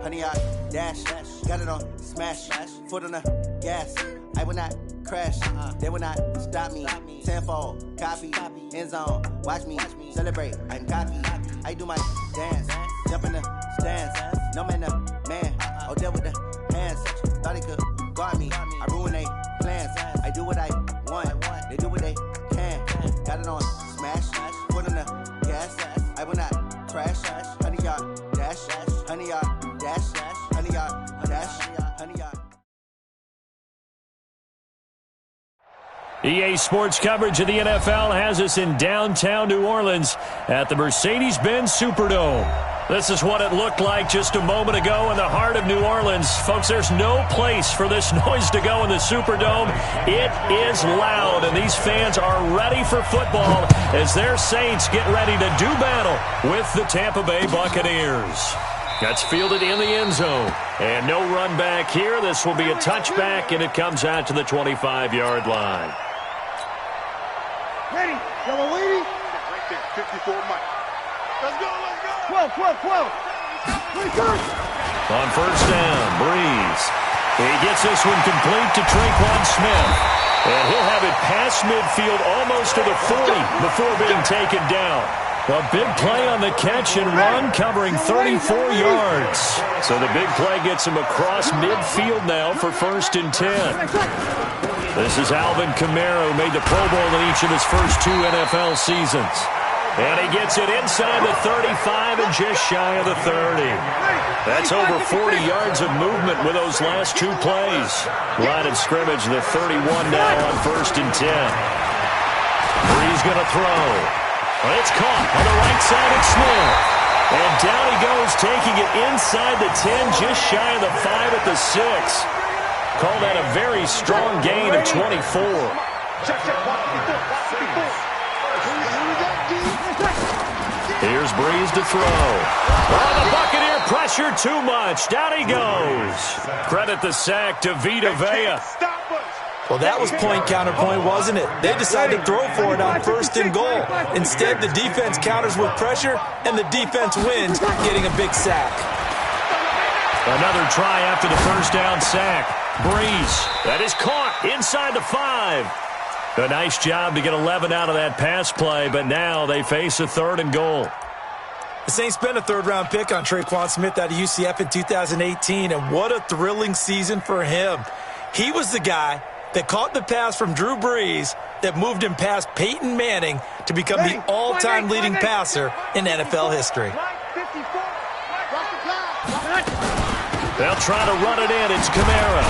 100-yard dash. Got it on smash. Foot on the gas. I will not crash. They will not stop me. Tenfold, copy, end zone. Watch me celebrate. I'm cocky. I do my dance. Jump in the stands. No man, the man. Oh, there with the hands. Thought he could guard me. I ruin they plans. I do what I want. They do what they can. Got it on smash. Foot on the gas. I will not crash. 100-yard dash. 100-yard dash. 100-yard dash. 100-yard. EA Sports coverage of the NFL has us in downtown New Orleans at the Mercedes-Benz Superdome. This is what it looked like just a moment ago in the heart of New Orleans. Folks, there's no place for this noise to go in the Superdome. It is loud, and these fans are ready for football as their Saints get ready to do battle with the Tampa Bay Buccaneers. That's fielded in the end zone. And no run back here. This will be a touchback, and it comes out to the 25-yard line. Ready? Y'all waiting? Right there, 54 Mike. Let's go, let's go. 12. On first down, Breeze. He gets this one complete to Traquan Smith. And he'll have it past midfield almost to the 40 before being taken down. A big play on the catch and run, covering 34 yards. So the big play gets him across midfield now for 1st and 10. This is Alvin Kamara, who made the Pro Bowl in each of his first 2 NFL seasons. And he ggets it inside the 35 and just shy of the 30. That's over 40 yards of movement with those last 2 plays. Line of scrimmage, the 31 now on 1st and 10. Breeze going to throw. Well, it's caught on the right side of Smith. And down he goes, taking it inside the 10, just shy of the 5 at the 6. Call that a very strong gain of 24. Here's Breeze to throw. Oh, the Buccaneer pressure too much. Down he goes. Credit the sack to Vita Vea. Well, that was point counterpoint, wasn't it? They decided to throw for it on 1st and goal. Instead, the defense counters with pressure, and the defense wins, getting a big sack. Another try after the first down sack. Breeze, that is caught inside the 5. A nice job to get 11 out of that pass play, but now they face a 3rd and goal. The Saints spent a 3rd-round pick on Traquan Smith out of UCF in 2018, and what a thrilling season for him. He was the guy that caught the pass from Drew Brees that moved him past Peyton Manning to become the all-time leading passer in NFL history. They'll try to run it in. It's Kamara.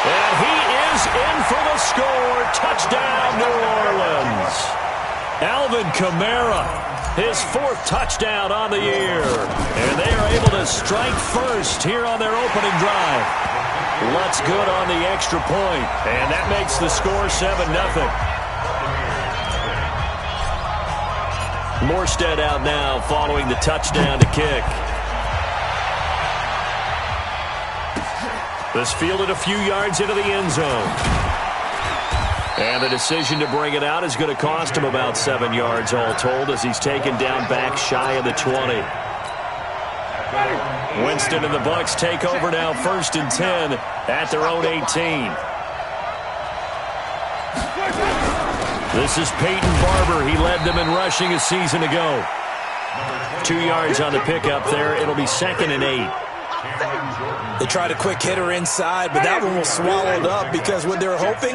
And he is in for the score. Touchdown, New Orleans. Alvin Kamara, his 4th touchdown on the year. And they are able to strike first here on their opening drive. Lutz good on the extra point. And that makes the score 7-0. Morstead out now following the touchdown to kick. This fielded a few yards into the end zone. And the decision to bring it out is going to cost him about 7 yards all told as he's taken down back shy of the 20. Winston and the Bucs take over now 1st and 10 at their own 18. This is Peyton Barber. He led them in rushing a season ago. 2 yards on the pickup there. It'll be 2nd and 8. They tried a quick hitter inside, but that one was swallowed up because what they're hoping,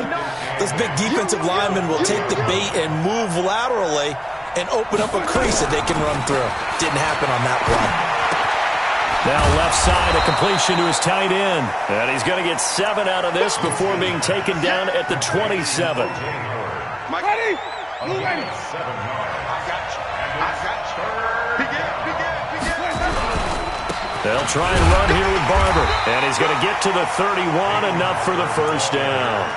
those big defensive linemen will take the bait and move laterally and open up a crease that they can run through. Didn't happen on that play. Now left side, a completion to his tight end. And he's going to get 7 out of this before being taken down at the 27. Ready? Ready? They'll try and run here with Barber. And he's going to get to the 31, enough for the first down.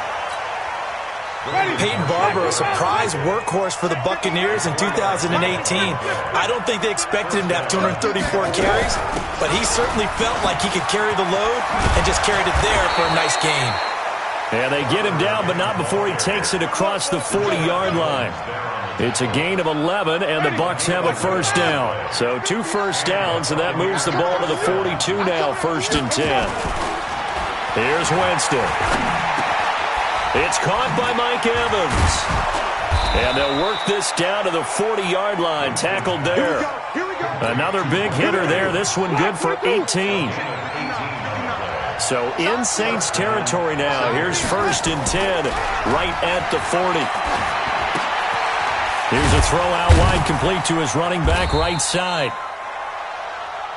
Peyton Barber, a surprise workhorse for the Buccaneers in 2018. I don't think they expected him to have 234 carries, but he certainly felt like he could carry the load and just carried it there for a nice gain. And they get him down, but not before he takes it across the 40-yard line. It's a gain of 11, and the Bucs have a first down. So 2 first downs, and that moves the ball to the 42 now, 1st and 10. Here's Winston. It's caught by Mike Evans. And they'll work this down to the 40-yard line, tackled there. Another big hitter there, this one good for 18. So in Saints territory now. Here's 1st and 10, right at the 40. Here's a throw out wide, complete to his running back right side.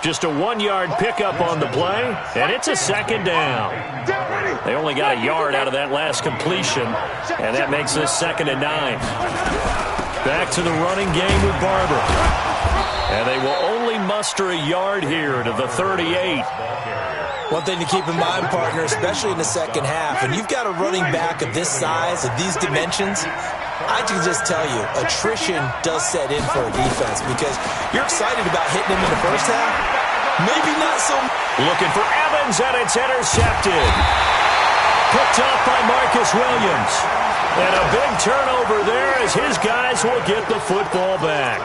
Just a 1-yard pickup on the play, and it's a 2nd down. They only got a yard out of that last completion, and that makes this 2nd and 9. Back to the running game with Barber. And they will only muster a yard here to the 38. One thing to keep in mind, partner, especially in the second half, when you've got a running back of this size, of these dimensions, I can just tell you, attrition does set in for a defense because you're excited about hitting him in the first half. Maybe not so. Looking for Evans, and it's intercepted. Picked off by Marcus Williams. And a big turnover there as his guys will get the football back.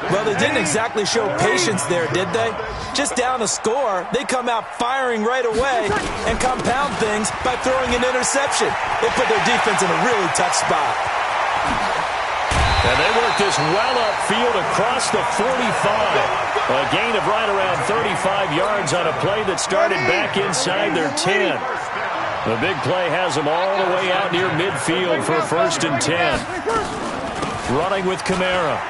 Well, they didn't exactly show patience there, did they? Just down a score, they come out firing right away and compound things by throwing an interception. They put their defense in a really tough spot. And they work this well upfield across the 45. A gain of right around 35 yards on a play that started back inside their 10. The big play has them all the way out near midfield for 1st and 10. Running with Kamara.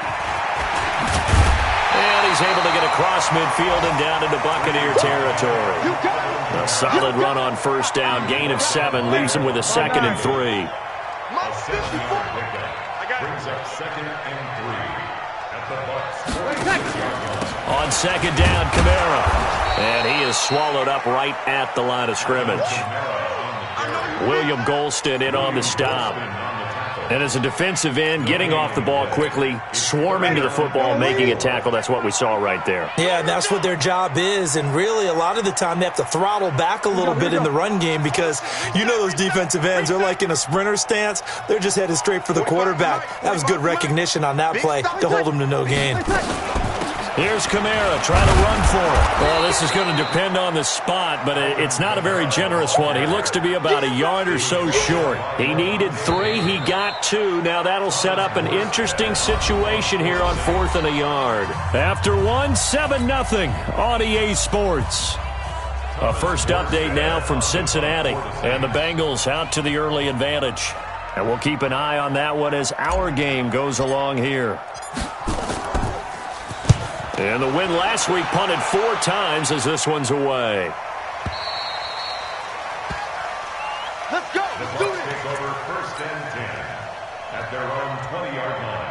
And he's able to get across midfield and down into Buccaneer territory. A solid run on 1st down. Gain of 7 leaves him with a 2nd and 3. Brings up 2nd and 3 at the Bucs. On 2nd down, Kamara. And he is swallowed up right at the line of scrimmage. William Golston in on the stop. And as a defensive end, getting off the ball quickly, swarming to the football, making a tackle, that's what we saw right there. Yeah, and that's what their job is. And really, a lot of the time, they have to throttle back a little bit in the run game because you know those defensive ends, they're like in a sprinter stance. They're just headed straight for the quarterback. That was good recognition on that play to hold them to no gain. Here's Kamara trying to run for it. Well, this is going to depend on the spot, but it's not a very generous one. He looks to be about a yard or so short. He needed 3. He got 2. Now that'll set up an interesting situation here on 4th and a yard. After 1, 7-0 on EA Sports. A first update now from Cincinnati. And the Bengals out to the early advantage. And we'll keep an eye on that one as our game goes along here. And the win last week punted 4 times as this one's away. Let's go. Let's do it. Take over 1st and 10 at their own 20-yard line.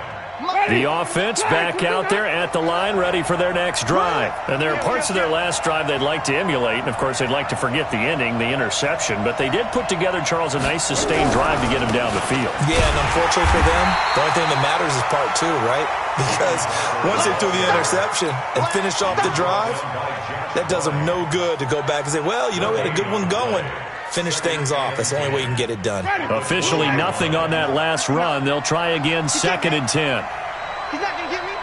The offense back out there at the line, ready for their next drive. And there are parts of their last drive they'd like to emulate. And, of course, they'd like to forget the ending, the interception. But they did put together, Charles, a nice sustained drive to get him down the field. Yeah, and unfortunately for them, the only thing that matters is part 2, right? Because once they threw the interception and finished off the drive, that does them no good to go back and say, well, you know, we had a good one going. Finish things off. That's the only way you can get it done. Officially nothing on that last run. They'll try again, 2nd and 10. He's not going to get me.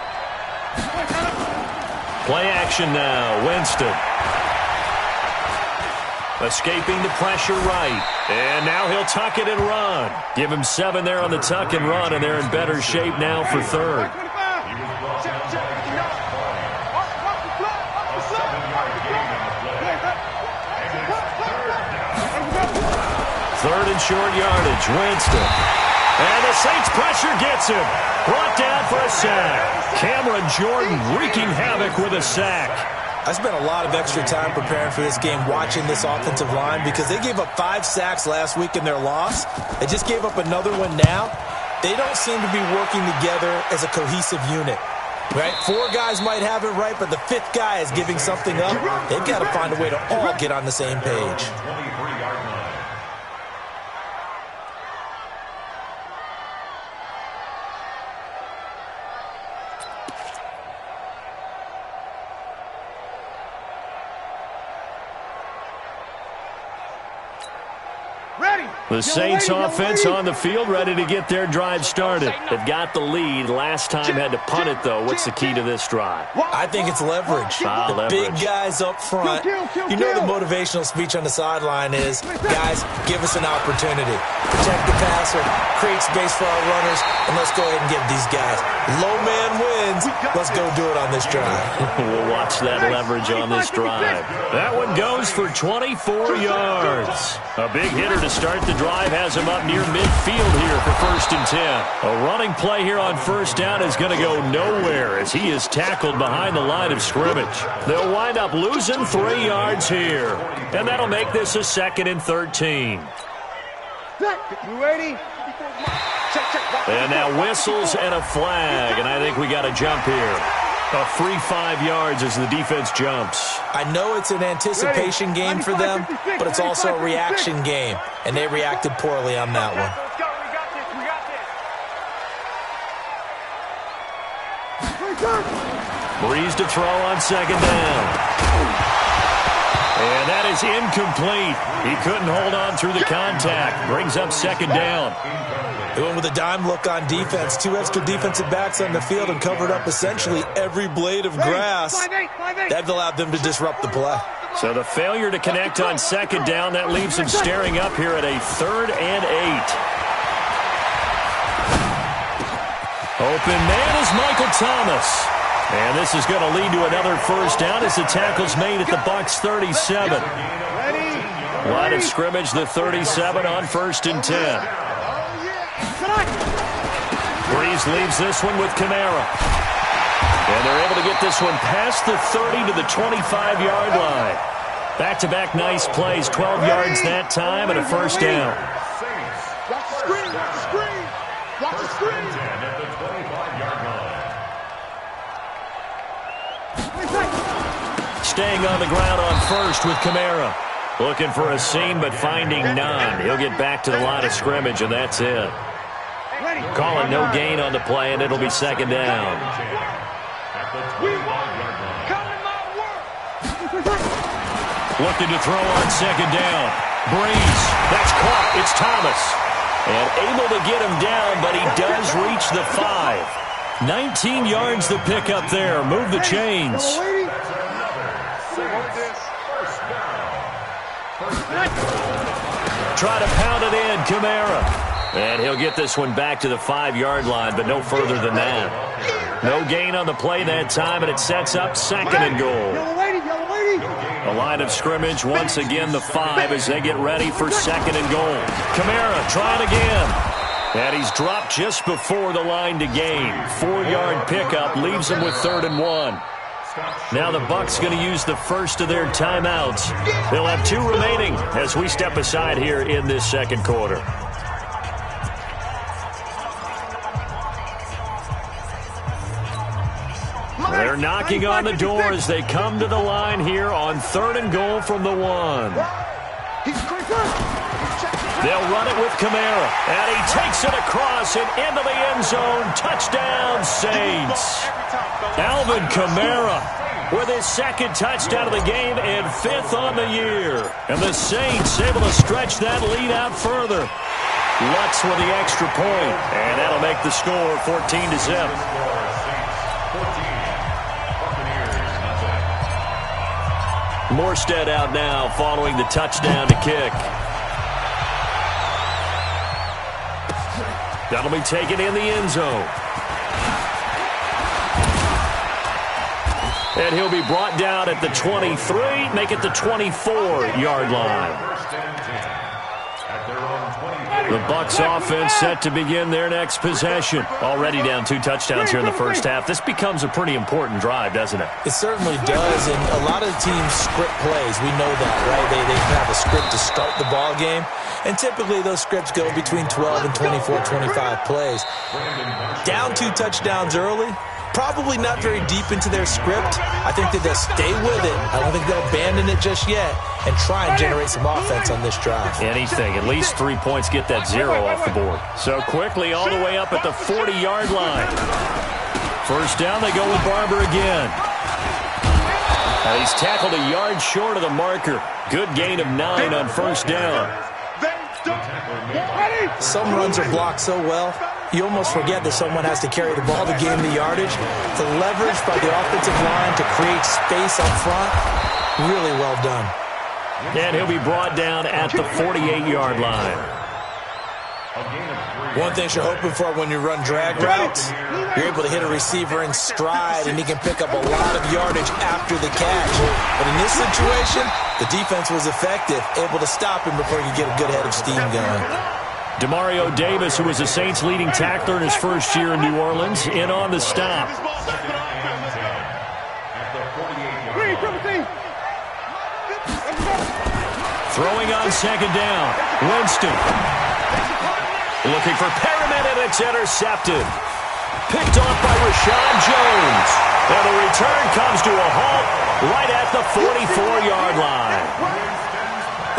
Play action now. Winston. Escaping the pressure right. And now he'll tuck it and run. Give him 7 there on the tuck and run, and they're in better shape now for 3rd. Third and short yardage. Winston. And the Saints pressure gets him. Brought down for a sack. Cameron Jordan wreaking havoc with a sack. I spent a lot of extra time preparing for this game watching this offensive line because they gave up 5 sacks last week in their loss. They just gave up another one now. They don't seem to be working together as a cohesive unit. Right? 4 guys might have it right, but the 5th guy is giving something up. They've got to find a way to all get on the same page. The Saints offense on the field, ready to get their drive started. They've got the lead. Last time had to punt it, though. What's the key to this drive? I think it's leverage. The big guys up front. You know the motivational speech on the sideline is, guys, give us an opportunity. Protect the passer, create space for our runners, and let's go ahead and give these guys. Low man wins. Let's go do it on this drive. We'll watch that leverage on this drive. That one goes for 24 yards. A big hitter to start the drive has him up near midfield here for 1st and 10. A running play here on 1st down is going to go nowhere as he is tackled behind the line of scrimmage. They'll wind up losing 3 yards here. And that'll make this a 2nd and 13. And now whistles and a flag, and I think we got a jump here. A free 5 yards as the defense jumps. I know it's an anticipation game for them, but it's also a reaction game, and they reacted poorly on that one. Breeze to throw on 2nd down. And that is incomplete. He couldn't hold on through the contact. Brings up 2nd down. They went with a dime look on defense. 2 extra defensive backs on the field and covered up essentially every blade of grass. That allowed them to disrupt the play. So the failure to connect on 2nd down, that leaves him staring up here at a 3rd and 8. Open man is Michael Thomas. And this is going to lead to another 1st down as the tackle's made at the Bucs 37. Line of scrimmage, the 37 on 1st and 10. Breeze leaves this one with Kamara. And they're able to get this one past the 30 to the 25-yard line. Back-to-back nice plays, 12 yards that time and a 1st down. Staying on the ground on 1st with Kamara. Looking for a seam, but finding none. He'll get back to the line of scrimmage, and that's it. Calling no gain on the play, and it'll be 2nd down. Looking to throw on 2nd down. Breeze. That's caught. It's Thomas. And able to get him down, but he does reach the 5. 19 yards to pick up there. Move the chains. Try to pound it in, Kamara. And he'll get this one back to the 5-yard line, but no further than that. No gain on the play that time, and it sets up 2nd and goal. The line of scrimmage, once again, the 5 as they get ready for 2nd and goal. Kamara trying again. And he's dropped just before the line to gain. 4-yard pickup leaves him with 3rd and 1. Now the Bucs going to use the first of their timeouts. They'll have 2 remaining as we step aside here in this 2nd quarter. They're knocking on the door as they come to the line here on 3rd and goal from the 1. They'll run it with Kamara, and he takes it across and into the end zone. Touchdown, Saints. Alvin Kamara with his 2nd touchdown of the game and 5th on the year. And the Saints able to stretch that lead out further. Lutz with the extra point, and that'll make the score 14-0. Morstead out now following the touchdown to kick. That'll be taken in the end zone. And he'll be brought down at the 23, make it the 24-yard line. The Bucs offense set to begin their next possession. Already down 2 touchdowns here in the first half. This becomes a pretty important drive, doesn't it? It certainly does, and a lot of the teams script plays. We know that, right? They have a script to start the ball game, and typically those scripts go between 12 and 24, 25 plays. Down 2 touchdowns early, probably not very deep into their script. I think that they'll stay with it. I don't think they'll abandon it just yet and try and generate some offense on this drive. Anything. At least 3 points get that 0 off the board. So quickly all the way up at the 40-yard line. First down, they go with Barber again. He's tackled a yard short of the marker. Good gain of 9 on first down. Some runs are blocked so well, you almost forget that someone has to carry the ball to gain the yardage. The leverage by the offensive line to create space up front, really well done. And he'll be brought down at the 48-yard line. One thing you're hoping for when you run drag routes, you're able to hit a receiver in stride, and he can pick up a lot of yardage after the catch. But in this situation, the defense was effective, able to stop him before he could get a good head of steam going. Demario Davis, who was the Saints' leading tackler in his first year in New Orleans, in on the stop. Throwing on second down, Winston. Looking for Perriman, and it's intercepted. Picked off by Rashad Jones. And the return comes to a halt right at the 44-yard line.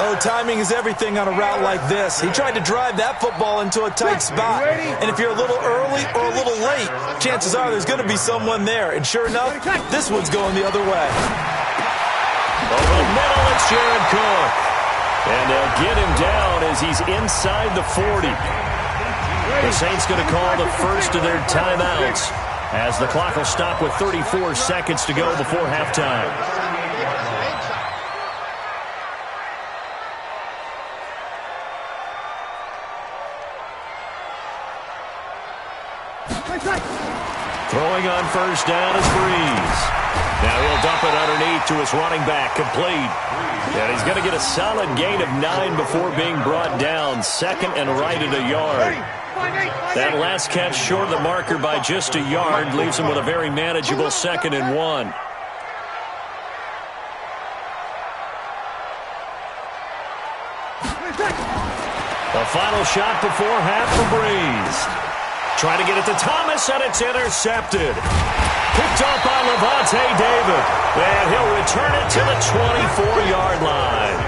Oh, timing is everything on a route like this. He tried to drive that football into a tight spot. And if you're a little early or a little late, chances are there's going to be someone there. And sure enough, this one's going the other way. Over the middle, it's Jared Cook. And they'll get him down as he's inside the 40. The Saints going to call the first of their timeouts as the clock will stop with 34 seconds to go before halftime. Throwing on first down is Breeze. Now he'll dump it underneath to his running back, complete. And he's going to get a solid gain of 9 before being brought down, second and right at a yard. That last catch short of the marker by just a yard leaves him with a very manageable second and 1. The final shot before half for Breeze. Trying to get it to Thomas, and it's intercepted. Picked up by Levante David. And he'll return it to the 24-yard line.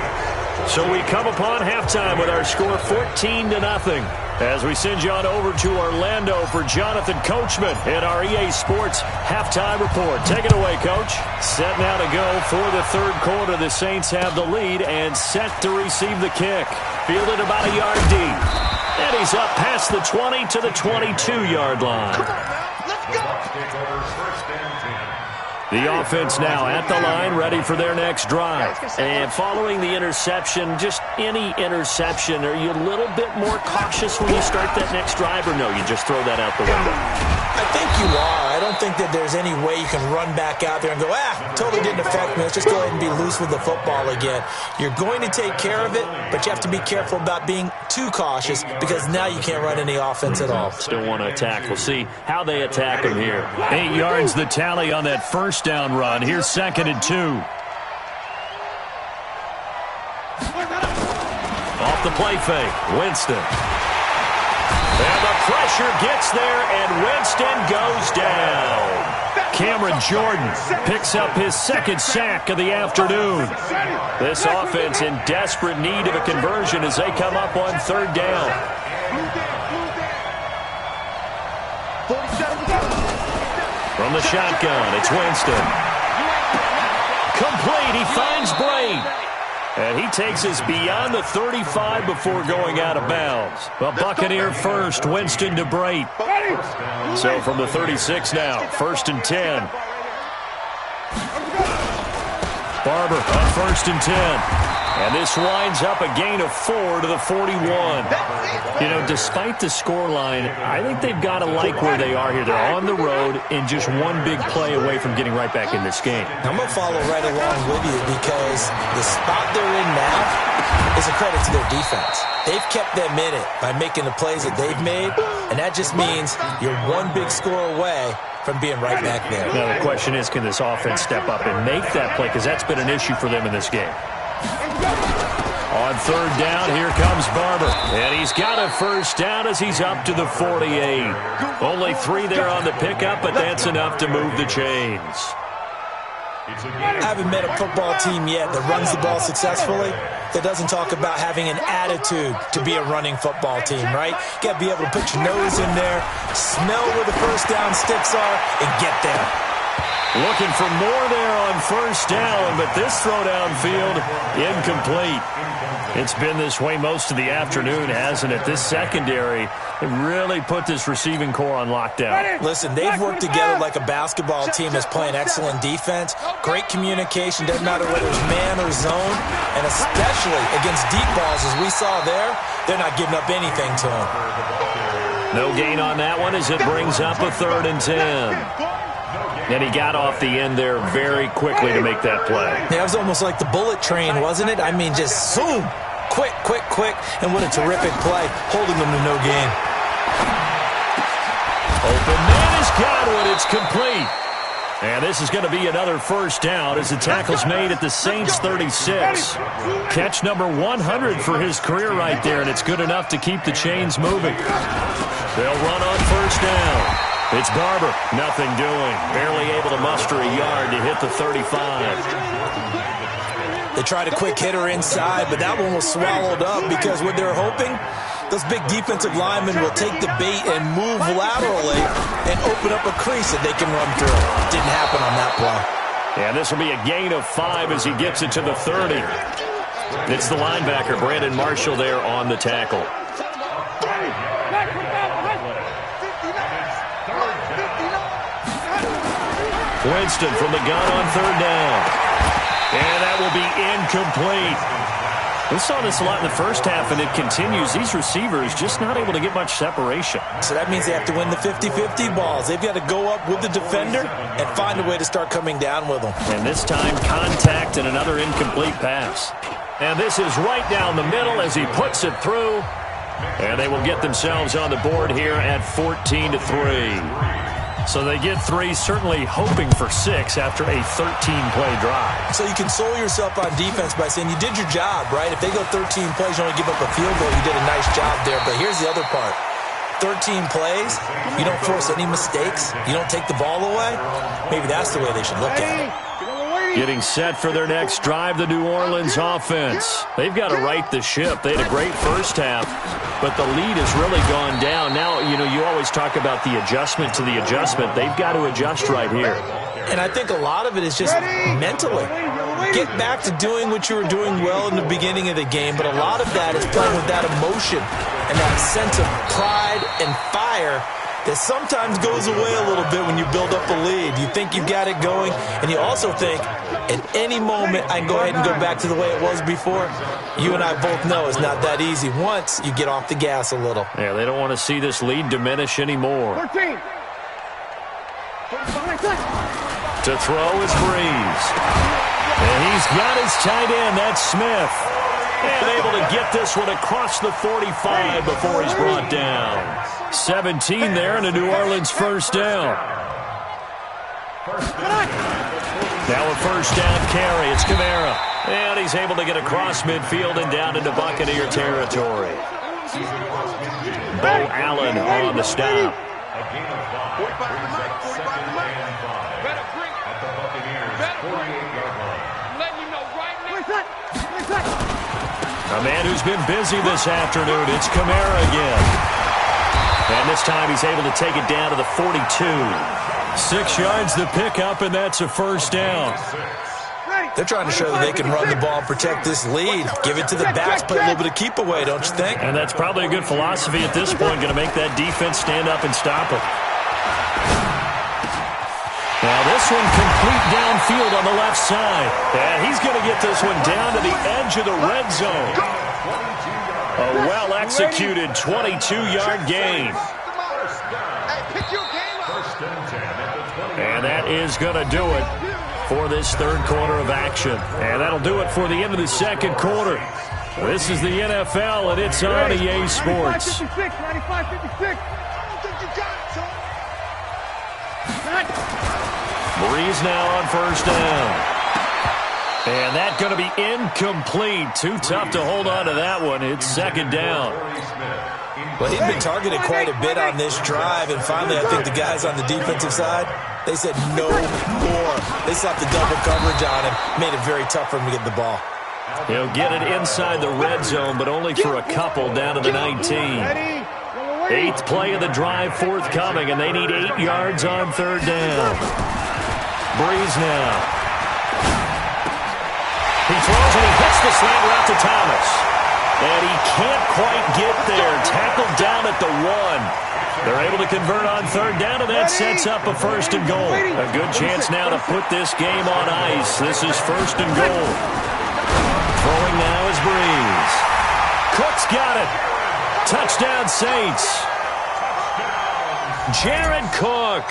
So we come upon halftime with our score 14-0. As we send you on over to Orlando for Jonathan Coachman in our EA Sports halftime report. Take it away, Coach. Set now to go for the third quarter. The Saints have the lead and set to receive the kick. Fielded about a yard deep. And he's up past the 20 to the 22-yard line. Come on now, let's go. The offense now at the line, ready for their next drive. And following the interception, just any interception, are you a little bit more cautious when you start that next drive, or no, you just throw that out the window? I think you are. I don't think that there's any way you can run back out there and go, totally didn't affect me. Let's just go ahead and be loose with the football again. You're going to take care of it, but you have to be careful about being too cautious because now you can't run any offense at all. Still want to attack. We'll see how they attack him here. 8 yards the tally on that first down run. Here's second and 2. Off the play fake, Winston. And the pressure gets there, and Winston goes down. Cameron Jordan picks up his second sack of the afternoon. This offense in desperate need of a conversion as they come up on third down. From the shotgun, it's Winston. Complete, he finds Braid. And he takes us beyond the 35 before going out of bounds. The Buccaneer first, Winston to Braid. So from the 36 now, first and 10. Barber on first and 10. And this winds up a gain of 4 to the 41. You know, despite the scoreline, I think they've got to like where they are here. They're on the road and just one big play away from getting right back in this game. I'm going to follow right along with you because the spot they're in now is a credit to their defense. They've kept them in it by making the plays that they've made, and that just means you're one big score away from being right back there. Now the question is, can this offense step up and make that play? Because that's been an issue for them in this game. On third down, here comes Barber. And he's got a first down as he's up to the 48. Only 3 there on the pickup, but that's enough to move the chains. I haven't met a football team yet that runs the ball successfully that doesn't talk about having an attitude to be a running football team, right? You got to be able to put your nose in there, smell where the first down sticks are, and get there. Looking for more there on first down, but this throw downfield, incomplete. It's been this way most of the afternoon, hasn't it? This secondary really put this receiving core on lockdown. Listen, they've worked together like a basketball team that's playing excellent defense. Great communication, doesn't matter whether it's man or zone. And especially against deep balls, as we saw there, they're not giving up anything to them. No gain on that one as it brings up a 3rd and 10. And he got off the end there very quickly to make that play. Yeah, it was almost like the bullet train, wasn't it? I mean, just zoom. Quick, quick, quick. And what a terrific play, holding them to no gain. Open man has got one. It's complete. And this is going to be another first down as the tackle's made at the Saints 36. Catch number 100 for his career right there, and it's good enough to keep the chains moving. They'll run on first down. It's Barber. Nothing doing. Barely able to muster a yard to hit the 35. They tried a quick hitter inside, but that one was swallowed up because what they're hoping, those big defensive linemen will take the bait and move laterally and open up a crease that they can run through. Didn't happen on that play. And this will be a gain of 5 as he gets it to the 30. It's the linebacker, Brandon Marshall, there on the tackle. Winston from the gun on 3rd down. And that will be incomplete. We saw this a lot in the first half, and it continues. These receivers just not able to get much separation. So that means they have to win the 50-50 balls. They've got to go up with the defender and find a way to start coming down with them. And this time, contact and another incomplete pass. And this is right down the middle as he puts it through. And they will get themselves on the board here at 14-3. So they get 3, certainly hoping for 6 after a 13-play drive. So you console yourself on defense by saying you did your job, right? If they go 13 plays, you only give up a field goal, you did a nice job there. But here's the other part. 13 plays, you don't force any mistakes, you don't take the ball away. Maybe that's the way they should look at it. Getting set for their next drive, the New Orleans offense. They've got to right the ship. They had a great first half, but the lead has really gone down. Now, you always talk about the adjustment to the adjustment. They've got to adjust right here. And I think a lot of it is just mentally. Get back to doing what you were doing well in the beginning of the game, but a lot of that is playing with that emotion and that sense of pride and fire that sometimes goes away a little bit when you build up a lead. You think you've got it going, and you also think, at any moment, I can go ahead and go back to the way it was before. You and I both know it's not that easy once you get off the gas a little. Yeah, they don't want to see this lead diminish anymore. 14. To throw is Breeze. And he's got his tight end, that's Smith. And able to get this one across the 45 before he's brought down. 17 there and a New Orleans first down. Now a first down carry. It's Kamara. And he's able to get across midfield and down into Buccaneer territory. Bo Allen on the stop. A man who's been busy this afternoon. It's Kamara again. And this time he's able to take it down to the 42. 6 yards the pickup, and that's a first down. They're trying to show that they can run the ball and protect this lead. Give it to the backs, play a little bit of keep away, don't you think? And that's probably a good philosophy at this point, going to make that defense stand up and stop it. Now this one complete downfield on the left side. And he's going to get this one down to the edge of the red zone. A well-executed 22-yard gain. And that is going to do it for this third quarter of action. And that'll do it for the end of the second quarter. This is the NFL, and it's on EA Sports. 95-56. Breeze now on first down. And that's going to be incomplete. Too tough to hold on to that one. It's second down. Well, he'd been targeted quite a bit on this drive, and finally I think the guys on the defensive side, they said no more. They slapped the double coverage on him, made it very tough for him to get the ball. He'll get it inside the red zone, but only for a couple down to the 19. 8th play of the drive forthcoming, and they need 8 yards on third down. Breeze now. He throws and he hits the slant route to Thomas. And he can't quite get there. Tackled down at the 1. They're able to convert on third down, and that sets up a first and goal. A good chance now to put this game on ice. This is first and goal. Throwing now is Breeze. Cook's got it. Touchdown, Saints. Jared Cook,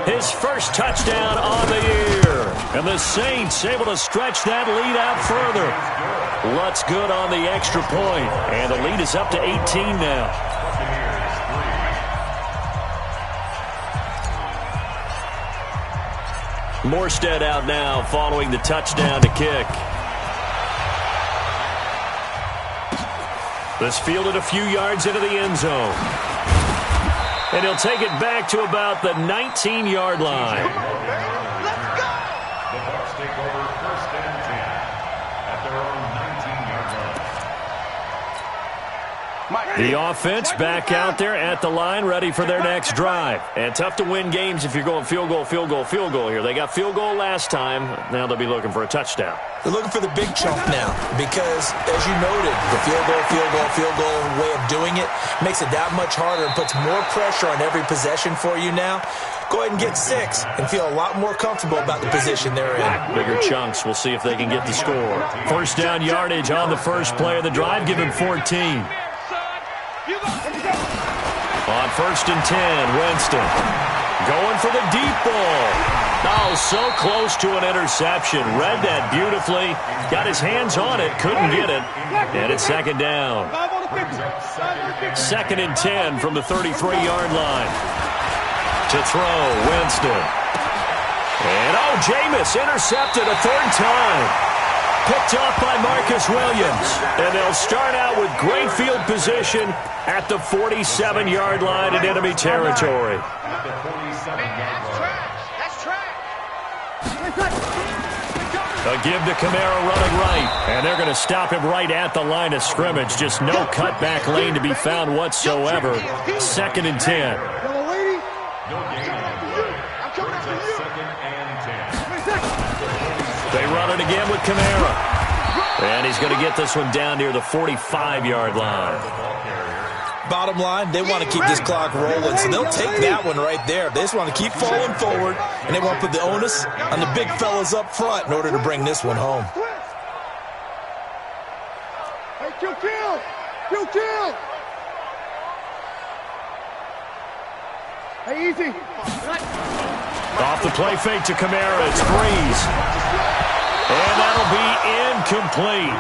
his first touchdown on the year. And the Saints able to stretch that lead out further. Lutz good on the extra point. And the lead is up to 18 now. Morstead out now following the touchdown to kick. This fielded a few yards into the end zone. And he'll take it back to about the 19-yard line. Come on, man. Let's go! The Bucs take over first and 10 at their own 19-yard line. The offense back out there at the line, ready for their next drive. And tough to win games if you're going field goal, field goal, field goal here. They got field goal last time. Now they'll be looking for a touchdown. They're looking for the big chunk now because, as you noted, the field goal way of doing it makes it that much harder and puts more pressure on every possession for you now. Go ahead and get 6 and feel a lot more comfortable about the position they're in. Bigger chunks. We'll see if they can get the score. First down yardage on the first play of the drive. Give him 14. On first and 10, Winston going for the deep ball. Oh, so close to an interception. Read that beautifully. Got his hands on it. Couldn't get it. And it's second down. Second and 10 from the 33-yard line. To throw, Winston. And, Jameis intercepted a third time. Picked off by Marcus Williams. And they'll start out with great field position at the 47-yard line in enemy territory. A give to Kamara running right. And they're going to stop him right at the line of scrimmage. Just no cutback lane to be found whatsoever. Second and 10. They run it again with Kamara. And he's going to get this one down near the 45-yard line. Bottom line, they want to keep this clock rolling, so they'll take that one right there. They just want to keep falling forward, and they want to put the onus on the big fellas up front in order to bring this one home. Hey, kill! Hey, easy. Off the play fake to Kamara, it's Breeze. And that'll be incomplete.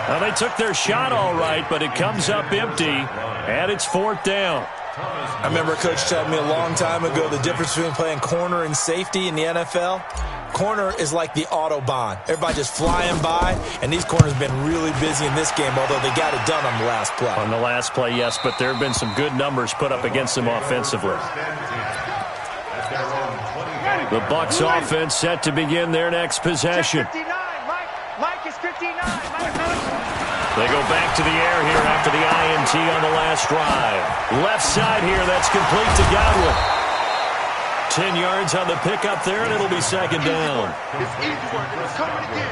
Now, they took their shot all right, but it comes up empty, and it's fourth down. I remember a coach telling me a long time ago the difference between playing corner and safety in the NFL. Corner is like the Autobahn. Everybody just flying by, and these corners have been really busy in this game, although they got it done on the last play. On the last play, yes, but there have been some good numbers put up against them offensively. The Bucs offense set to begin their next possession. Mike is 59. They go back to the air here after the INT on the last drive. Left side here, that's complete to Godwin. 10 yards on the pickup there, and it'll be second down.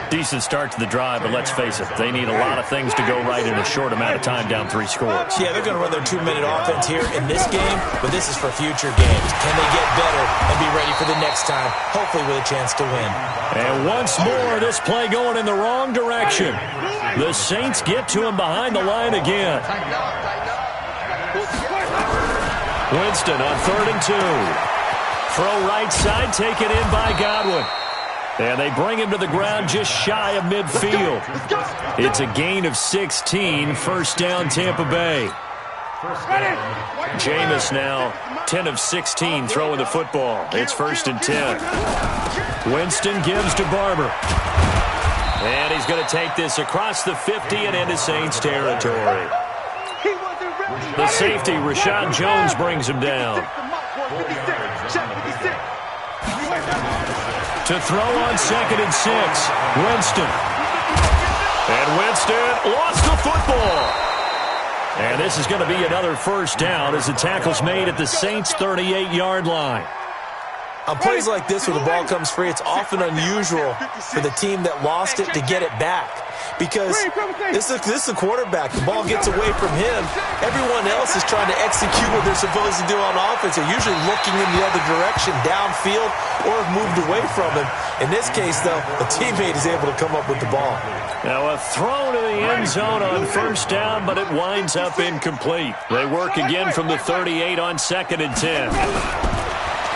Decent start to the drive, but let's face it, they need a lot of things to go right in a short amount of time, down 3 scores. Yeah, they're going to run their 2-minute offense here in this game, but this is for future games. Can they get better and be ready for the next time, hopefully with a chance to win? And once more, this play going in the wrong direction. The Saints get to him behind the line again. Winston on 3rd and 2. Throw right side, taken in by Godwin. And they bring him to the ground just shy of midfield. It's a gain of 16, first down Tampa Bay. Jameis now 10 of 16 throwing the football. It's first and 10. Winston gives to Barber. And he's going to take this across the 50 and into Saints territory. The safety, Rashad Jones, brings him down. To throw on 2nd and 6, Winston. And Winston lost the football. And this is going to be another first down as the tackle's made at the Saints' 38-yard line. On plays like this where the ball comes free, it's often unusual for the team that lost it to get it back. Because this is the quarterback. The ball gets away from him. Everyone else is trying to execute what they're supposed to do on offense. They're usually looking in the other direction, downfield, or have moved away from him. In this case, though, a teammate is able to come up with the ball. Now a throw to the end zone on first down, but it winds up incomplete. They work again from the 38 on 2nd and 10.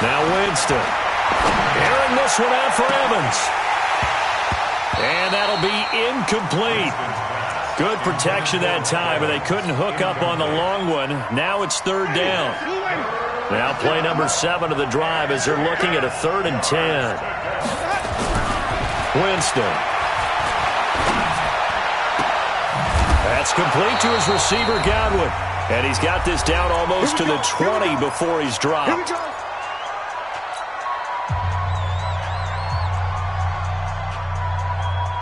Now Winston. Airing this one out for Evans. And that'll be incomplete. Good protection that time, but they couldn't hook up on the long one. Now it's 3rd down. Now play number 7 of the drive as they're looking at a 3rd and 10. Winston. That's complete to his receiver, Godwin. And he's got this down almost to the 20 before he's dropped.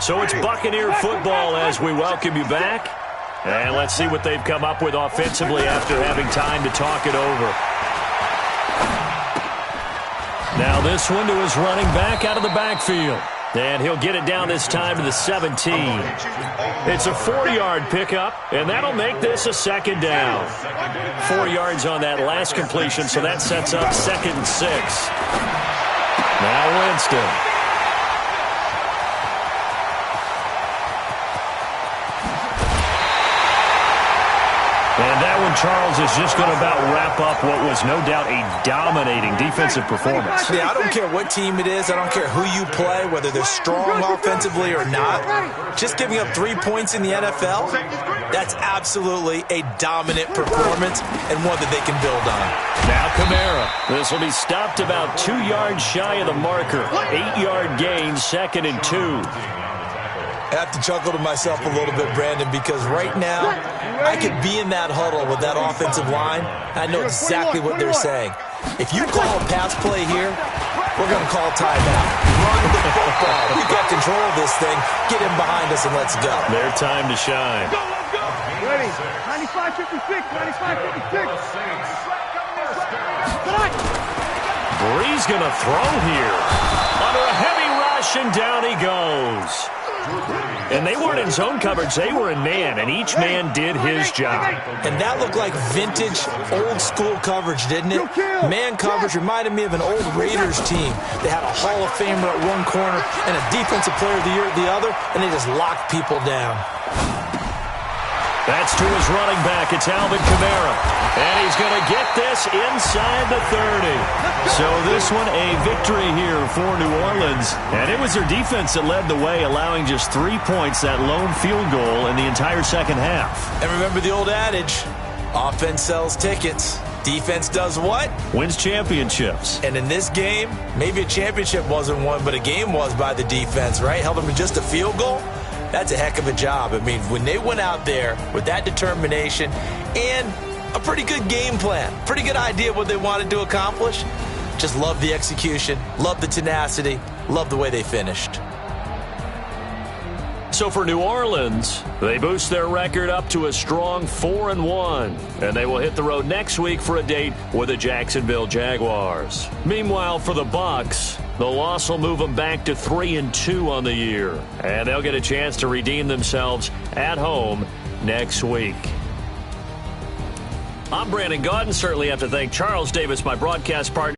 So it's Buccaneer football as we welcome you back. And let's see what they've come up with offensively after having time to talk it over. Now this one to his running back out of the backfield. And he'll get it down this time to the 17. It's a 4-yard pickup, and that'll make this a 2nd down. 4 yards on that last completion, so that sets up 2nd and 6. Now Winston. And that one, Charles, is just going to about wrap up what was no doubt a dominating defensive performance. Yeah, I don't care what team it is. I don't care who you play, whether they're strong offensively or not. Just giving up 3 points in the NFL, that's absolutely a dominant performance and one that they can build on. Now Kamara. This will be stopped about 2 yards shy of the marker. 8-yard gain, 2nd and 2. I have to chuckle to myself a little bit, Brandon, because right now I could be in that huddle with that offensive line. I know exactly what they're saying. If you call a pass play here, we're going to call timeout. Run the football. We've got control of this thing. Get him behind us and let's go. Their time to shine. Ready. 95-56. 95-56. Brees going to throw here. Under a heavy rush, and down he goes. And they weren't in zone coverage. They were in man, and each man did his job. And that looked like vintage, old-school coverage, didn't it? Man coverage reminded me of an old Raiders team. They had a Hall of Famer at one corner and a Defensive Player of the Year at the other, and they just locked people down. That's to his running back. It's Alvin Kamara. And he's going to get this inside the 30. So this one a victory here for New Orleans. And it was their defense that led the way, allowing just 3 points, that lone field goal in the entire second half. And remember the old adage, offense sells tickets. Defense does what? Wins championships. And in this game, maybe a championship wasn't won, but a game was by the defense, right? Held them to just a field goal. That's a heck of a job. I mean, when they went out there with that determination and a pretty good game plan, pretty good idea of what they wanted to accomplish, just love the execution, love the tenacity, love the way they finished. So for New Orleans, they boost their record up to a strong 4-1, and they will hit the road next week for a date with the Jacksonville Jaguars. Meanwhile, for the Bucs, the loss will move them back to 3-2 on the year, and they'll get a chance to redeem themselves at home next week. I'm Brandon Gaudin. Certainly have to thank Charles Davis, my broadcast partner.